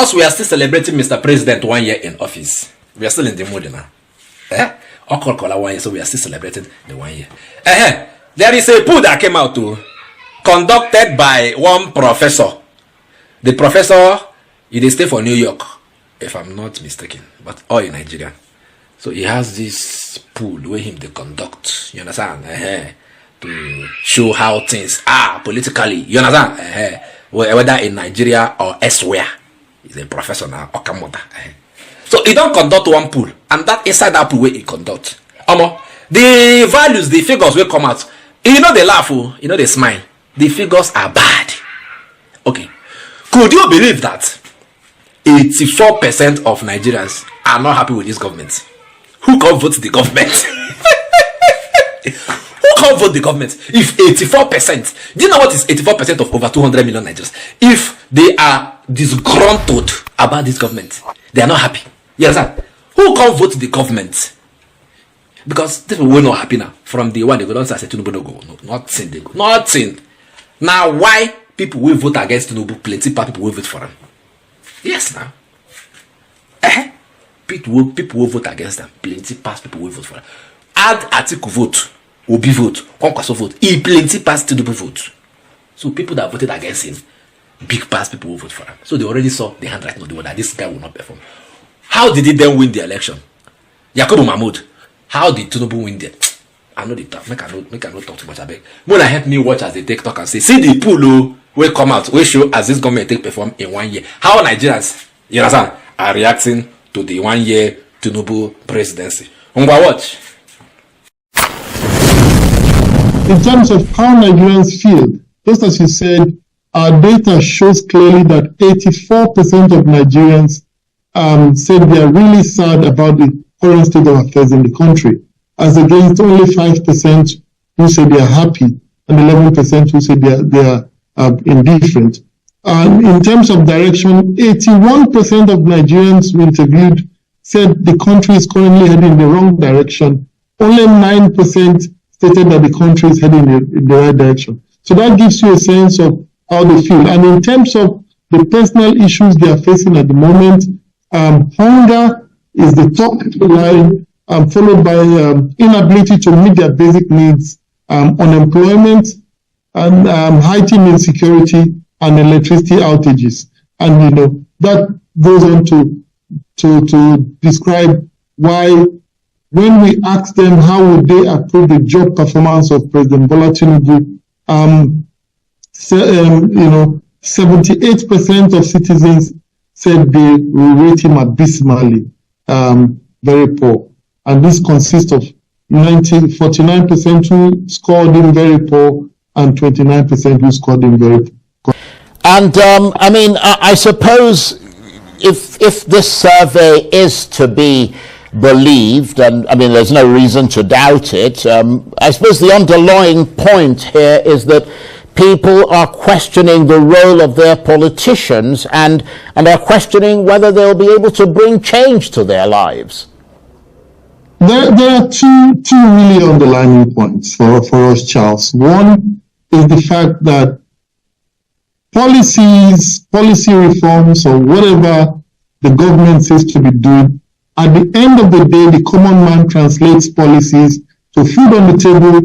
because we are still celebrating Mr. President 1 year in office. We are still in the mood now. Okokola 1 year, so we are still celebrating the 1 year. There is a poll that came out too, conducted by one professor. The professor, he stay for New York, if I'm not mistaken, but all in Nigeria. So he has this pool where him they conduct, you understand? To show how things are politically, you understand? Whether in Nigeria or elsewhere. He's a professor now, Okamoda. So he don't conduct one pool, and that inside that pool where he conduct. The values, the figures will come out. You know they laugh, you know they smile. The figures are bad. Okay. Could you believe that 84% of Nigerians are not happy with this government? Who can vote the government? Who can vote the government? If 84%, do you know what is 84% of over 200 million Nigerians? If they are disgruntled about this government, they are not happy. You understand? Who can vote the government? Because these people were not happy now. From the one they go down and say Tinubu no go. No, nothing they go. Nothing. Now why people will vote against Tinubu? Plenty of people will vote for him. Yes now. People will vote against them. Plenty past people will vote for them. Add Atiku vote, Obi vote, Kwankwaso vote. He plenty past Tinubu vote. So people that voted against him, big past people will vote for him. So they already saw the handwriting of the word that this guy will not perform. How did he then win the election? Yakubu Mahmoud. How did Tinubu win there? I know the talk. Make I not talk too much. I beg. When I help me watch as they take talk and say, see the pool will come out, will show as this government take perform in 1 year. How Nigerians, you understand, are reacting to the 1 year Tinubu presidency. Watch. In terms of how Nigerians feel, just as you said, our data shows clearly that 84% of Nigerians said they are really sad about the current state of affairs in the country, as against only 5% who say they are happy and 11% who say they are indifferent. And in terms of direction, 81% of Nigerians we interviewed said the country is currently heading in the wrong direction. Only 9% stated that the country is heading in the right direction. So that gives you a sense of how they feel. And in terms of the personal issues they are facing at the moment, hunger is the top line, followed by inability to meet their basic needs, unemployment, and heightened insecurity and electricity outages. And that goes on to describe why, when we ask them how would they approve the job performance of President Bola Tinubu, 78% of citizens said they will rate him abysmally, very poor. And this consists of 49% who scored him very poor and 29% who scored him very poor. And I suppose if this survey is to be believed, and there's no reason to doubt it, I suppose the underlying point here is that people are questioning the role of their politicians and are questioning whether they'll be able to bring change to their lives. There are two really underlying points for us, Charles. One is the fact that policy reforms, or whatever the government says to be doing, at the end of the day, the common man translates policies to food on the table,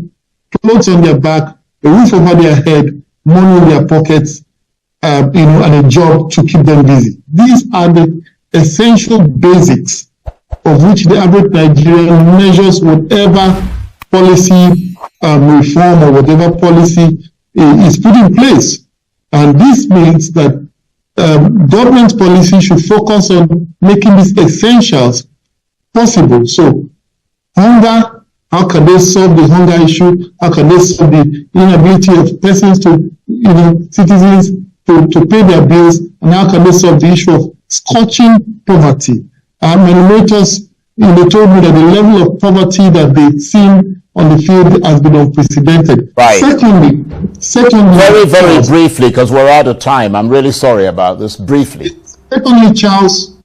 clothes on their back, a roof over their head, money in their pockets, and a job to keep them busy. These are the essential basics of which the average Nigerian measures whatever policy reform or whatever policy is put in place. And this means that government policy should focus on making these essentials possible. So hunger, how can they solve the hunger issue? How can they solve the inability of persons to, citizens to pay their bills? And how can they solve the issue of scorching poverty? Enumerators, they told me that the level of poverty that they've seen on the field has been unprecedented. Right. Secondly, very briefly, because we're out of time. I'm really sorry about this. Briefly. Secondly, Charles,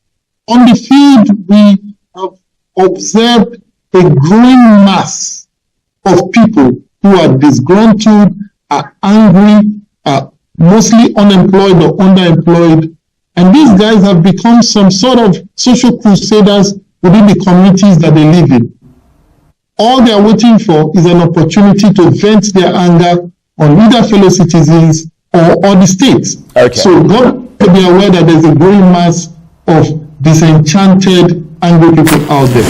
on the field, we have observed a growing mass of people who are disgruntled, are angry, are mostly unemployed or underemployed, And these guys have become some sort of social crusaders within the communities that they live in. All they are waiting for is an opportunity to vent their anger on either fellow citizens or the states. Okay. So God to be aware that there's a growing mass of disenchanted, angry people out there.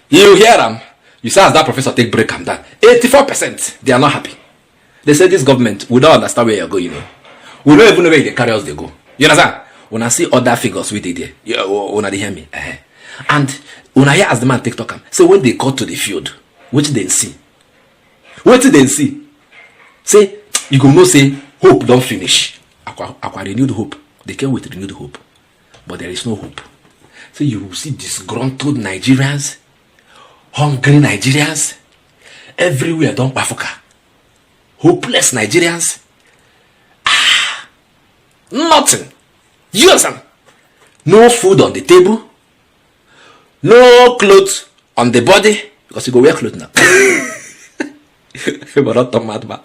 You hear them? You say as that professor take break them down. 84%, they are not happy. They say this government, we don't understand where you're going. We don't even know where the carriers they go. You understand? When I see other figures with it there, when they hear me. And when I hear as the man take talk, so when they got to the field, what did they see? What did they see? Say, you go know say, hope don't finish. Aqua renewed hope. They came with renewed hope. But there is no hope. So you will see disgruntled Nigerians, hungry Nigerians, everywhere don't Africa. Hopeless Nigerians. Nothing. You understand? No food on the table. No clothes on the body. Because you go wear clothes now. But not mad man.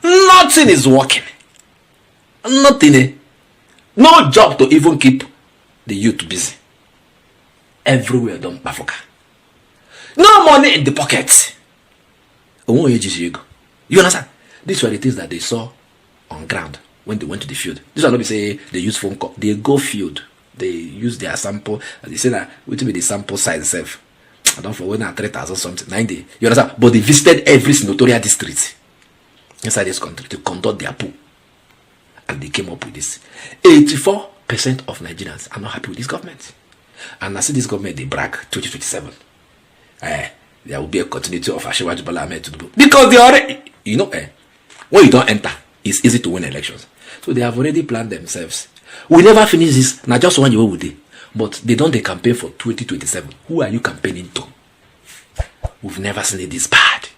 Nothing is working. Nothing. No job to even keep the youth busy. Everywhere done Africa. No money in the pocket. You understand? These were the things that they saw on ground when they went to the field. This will not be say they use phone call. They go field. They use their sample. They say that which will be the sample size itself. I don't know when 3,000 something 90. You understand? But they visited every senatorial district inside this country to conduct their poll. And they came up with this. 84% of Nigerians are not happy with this government. And I see this government, they brag 2027. There will be a continuity of Ashewaju Bola Ahmed Tinubu. Because they already, when you don't enter, it's easy to win elections. So they have already planned themselves. We never finish this, not just 1 year with it. But they don't campaign for 2027. Who are you campaigning to? We've never seen it this bad.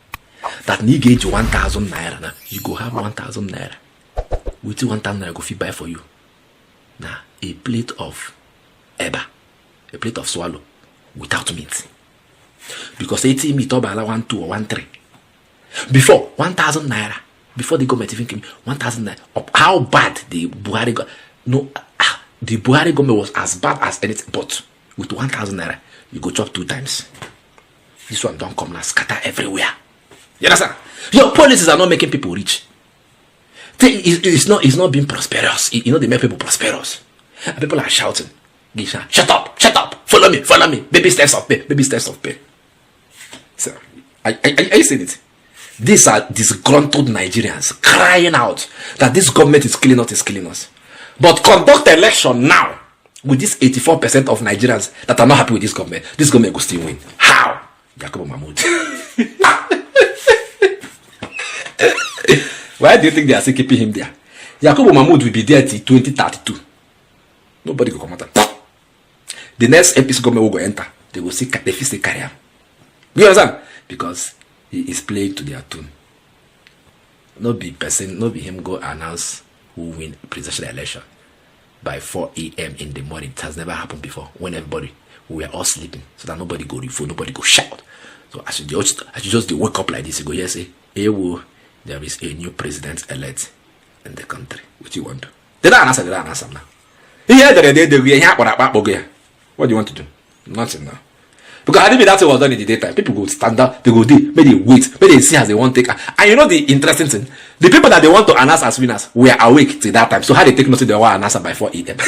That you gauge 1,000 naira now. You go have 1,000 naira. With 1,000 naira, go fit buy for you. Now, a plate of eba, a plate of swallow, without meat. Because 80 meat or 1, 2 or 1, 3. Before 1,000 naira, before the government even came, 1,000 naira. How bad the Buhari got? No, the Buhari government was as bad as anything. But with 1,000 naira, you go chop 2 times. This one don't come now, scatter everywhere. You understand? Your policies are not making people rich. It's not being prosperous. They make people prosperous. And people are shouting, shut up, follow me, baby steps of pay, baby steps of pay. So, are you seeing it? These are disgruntled Nigerians crying out that this government is killing us. But conduct election now with this 84% of Nigerians that are not happy with this government will still win. How? Yakubu Mahmoud. Why do you think they are still keeping him there? Yakubu Mahmoud will be there till 2032. Nobody will come out. The next APC government will go enter. They will see the fiscal career. You understand? Because he is playing to their tune. No be him go announce who win presidential election by 4 a.m. in the morning. It has never happened before. When we were all sleeping, so that nobody go refuse, nobody go shout. So I should just wake up like this. You go here say, hey, there is a new president elect in the country. What you want to do? They don't answer now. What do you want to do? Nothing now. Because I think that was done in the daytime. People go stand up, they go there, maybe wait, maybe they see as they want to take. And you know the interesting thing? The people that they want to announce as winners were awake till that time. So how they take notice they want to announce by 4 a.m.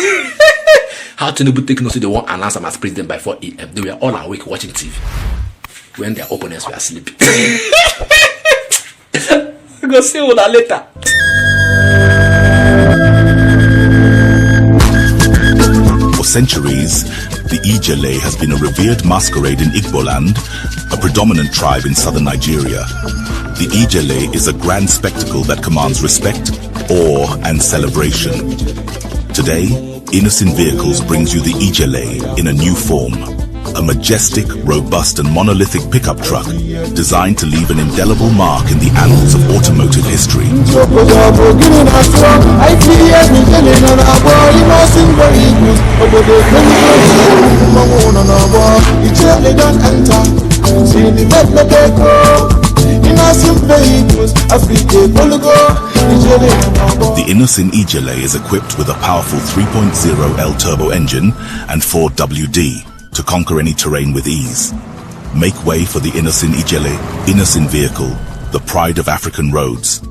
How Tinubu take notice they want to announce them as president by 4 a.m. They were all awake watching TV when their opponents were sleeping. Go see you later. For centuries, the Ijele has been a revered masquerade in Igboland, a predominant tribe in southern Nigeria. The Ijele is a grand spectacle that commands respect, awe, and celebration. Today, Innocent Vehicles brings you the Ijele in a new form. A majestic, robust, and monolithic pickup truck designed to leave an indelible mark in the annals of automotive history. The Innocent Ijele is equipped with a powerful 3.0L turbo engine and 4WD to conquer any terrain with ease. Make way for the Innocent Ijele, innocent vehicle, the pride of African roads.